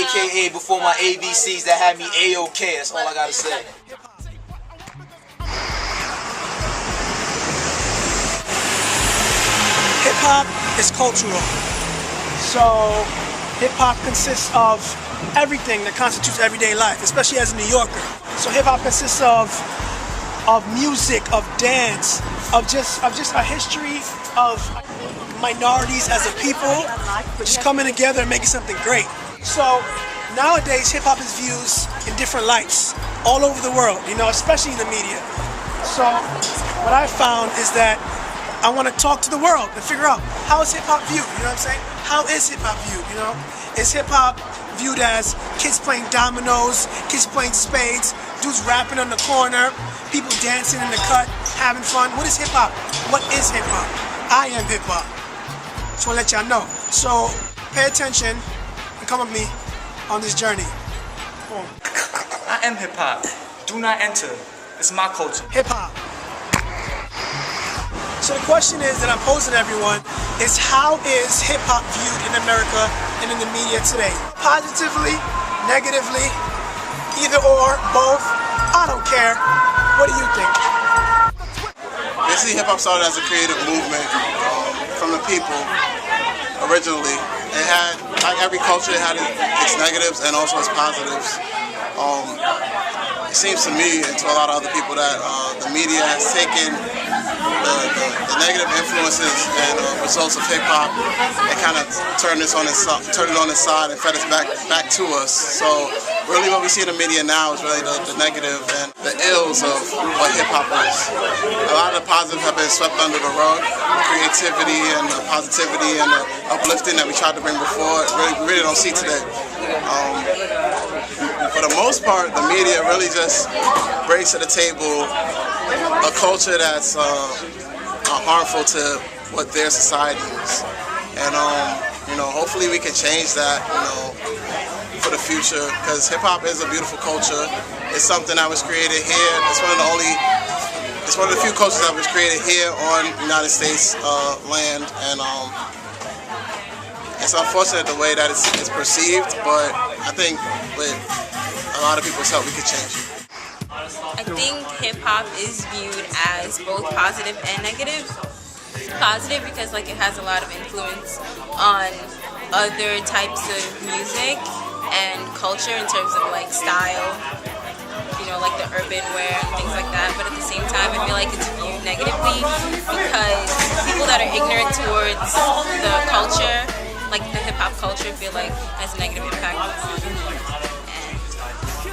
AKA before my ABCs that had me A-OK. That's all I gotta say. Hip-hop is cultural. So hip-hop consists of everything that constitutes everyday life, especially as a New Yorker. So hip-hop consists of music, of dance, of just a history of minorities as a people just coming together and making something great. So nowadays hip-hop is viewed in different lights all over the world, you know, especially in the media. So what I found is that I want to talk to the world and figure out, how is hip-hop viewed, you know what I'm saying? How is hip-hop viewed, you know? Is hip-hop viewed as kids playing dominoes, kids playing spades, dudes rapping on the corner, people dancing in the cut, having fun? What is hip-hop? What is hip-hop? I am hip-hop. Just want to let y'all know. So pay attention and come with me on this journey. I am hip-hop. Do not enter. It's my culture. Hip-hop. So the question is that I'm posing to everyone is, how is hip-hop viewed in America and in the media today? Positively, negatively, either or, both? I don't care. What do you think? Basically, hip-hop started as a creative movement from the people originally. It had, like every culture, it had its negatives and also its positives. It seems to me and to a lot of other people that the media has taken the negative influences and results of hip-hop and kind of turned it on its side and fed us back to us. So really what we see in the media now is really the negative and the ills of what hip-hop is. A lot of the positives have been swept under the rug. Creativity and the positivity and the uplifting that we tried to bring before, we really don't see today. For the most part, the media really just brings to the table a culture that's harmful to what their society is. And you know, hopefully we can change that, you know, for the future, because hip-hop is a beautiful culture. It's something that was created here. It's one of the few cultures that was created here on United States land, and it's unfortunate the way that it's perceived, but I think with a lot of people's help we could change it. I think hip-hop is viewed as both positive and negative. Positive because like it has a lot of influence on other types of music and culture in terms of like style, you know, like the urban wear and things like that. But at the same time, I feel like it's viewed negatively because people that are ignorant towards the culture, like the hip-hop culture, feel like it has a negative impact on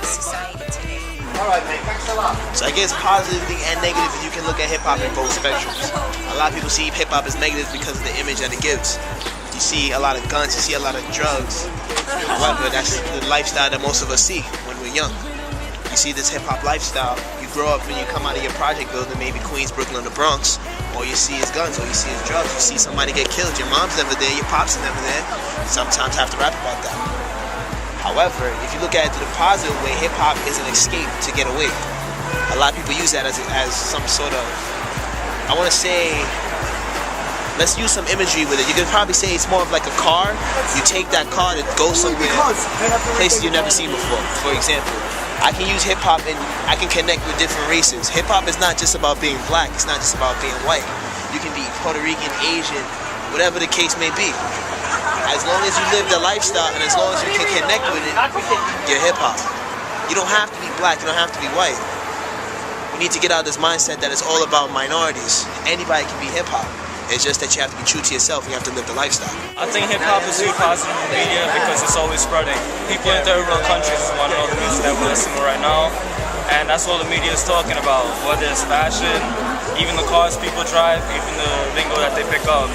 society today. So I guess positively and negatively, you can look at hip-hop in both spectrums. A lot of people see hip-hop as negative because of the image that it gives. You see a lot of guns, you see a lot of drugs. However, that's the lifestyle that most of us see when we're young. You see this hip-hop lifestyle, you grow up and you come out of your project building, maybe Queens, Brooklyn, or the Bronx, all you see is guns, all you see is drugs. You see somebody get killed, your mom's never there, your pop's never there. Sometimes have to rap about that. However, if you look at it the positive way, hip-hop is an escape to get away. A lot of people use that as some sort of, I want to say, let's use some imagery with it. You could probably say it's more of like a car. You take that car to go somewhere, places you've never seen before. For example, I can use hip-hop and I can connect with different races. Hip-hop is not just about being black. It's not just about being white. You can be Puerto Rican, Asian, whatever the case may be. As long as you live the lifestyle and as long as you can connect with it, you're hip-hop. You don't have to be black, you don't have to be white. We need to get out of this mindset that it's all about minorities. Anybody can be hip-hop. It's just that you have to be true to yourself and you have to live the lifestyle. I think hip-hop is viewed positive in the media because it's always spreading. People in third world countries want to know the music that we're listening to right now. And that's all the media is talking about, whether it's fashion, even the cars people drive, even the lingo that they pick up.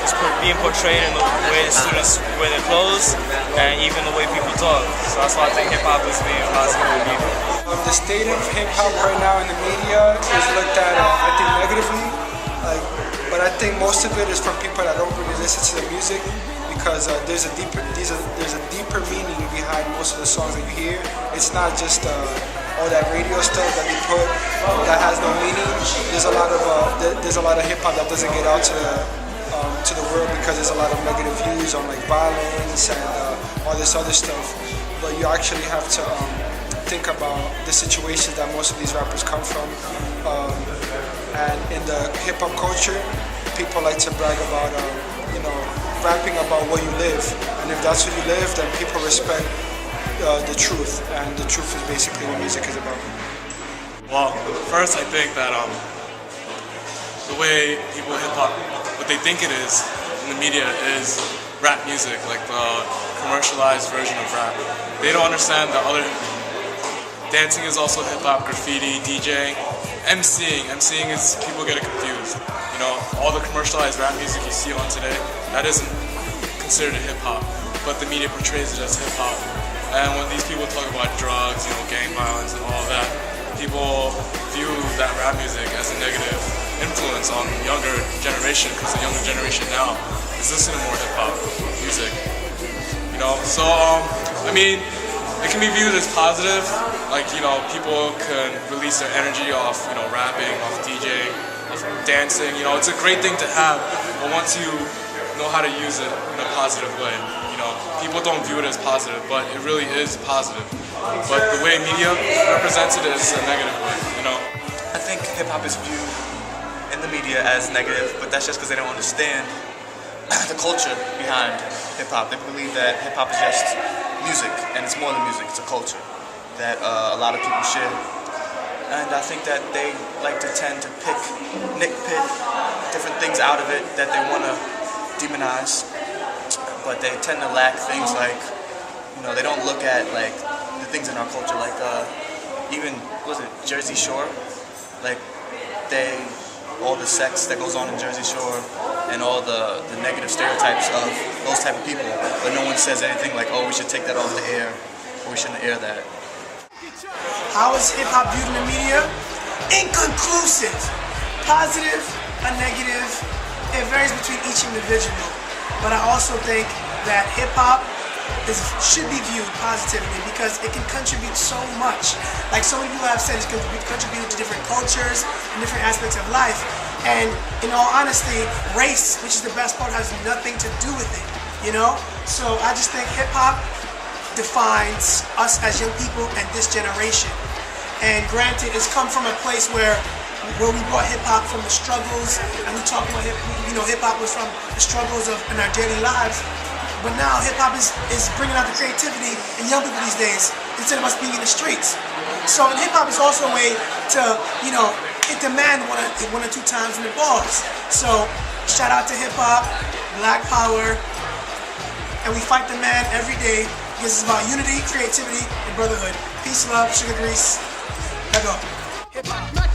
It's being portrayed in the way students wear their clothes and even the way people talk. So that's why I think hip-hop is being positive in the media. The state of hip-hop right now in the media is looked at, I think, negatively. But I think most of it is from people that don't really listen to the music, because there's a deeper meaning behind most of the songs that you hear. It's not just all that radio stuff that they put that has no meaning. There's a lot of hip hop that doesn't get out to the world because there's a lot of negative views on like violence and all this other stuff. but you actually have to think about the situations that most of these rappers come from. And in the hip-hop culture, people like to brag about, rapping about what you live. And if that's what you live, then people respect the truth. And the truth is basically what music is about. Well, first I think that the way people hip-hop, what they think it is in the media is rap music, like the commercialized version of rap. They don't understand the other. Dancing is also hip-hop, graffiti, DJing, MCing is, people get it confused. All the commercialized rap music you see on today, that isn't considered hip-hop, but the media portrays it as hip-hop. And when these people talk about drugs, gang violence and all of that, people view that rap music as a negative influence on the younger generation, because the younger generation now is listening to more hip-hop music. So it can be viewed as positive, like people can release their energy off rapping, off DJing, off dancing. It's a great thing to have, but once you know how to use it in a positive way, people don't view it as positive, but it really is positive. But the way media represents it is a negative way. I think hip-hop is viewed in the media as negative, but that's just because they don't understand the culture behind hip-hop. They believe that hip-hop is just music, and it's more than music, it's a culture that a lot of people share. And I think that they like to tend to nitpick different things out of it that they want to demonize, but they tend to lack things like, they don't look at like the things in our culture, like even, Jersey Shore, like all the sex that goes on in Jersey Shore and all the negative stereotypes of those type of people, but no one says anything like, oh, we should take that off the air, or we shouldn't air that. How is hip-hop viewed in the media? Inconclusive. Positive or negative, it varies between each individual. But I also think that hip-hop should be viewed positively because it can contribute so much. Like so many people have said, it can contribute to different cultures and different aspects of life. And in all honesty, race, which is the best part, has nothing to do with it, So I just think hip-hop defines us as young people and this generation. And granted, it's come from a place where we brought hip-hop from the struggles, and we talk about hip-hop was from the struggles in our daily lives. But now hip-hop is bringing out the creativity in young people these days, instead of us being in the streets. So hip-hop is also a way to, hit the man one or two times in the balls. So shout out to hip-hop, Black Power, and we fight the man every day because it's about unity, creativity, and brotherhood. Peace, love, sugar grease. Let go. Hip-hop.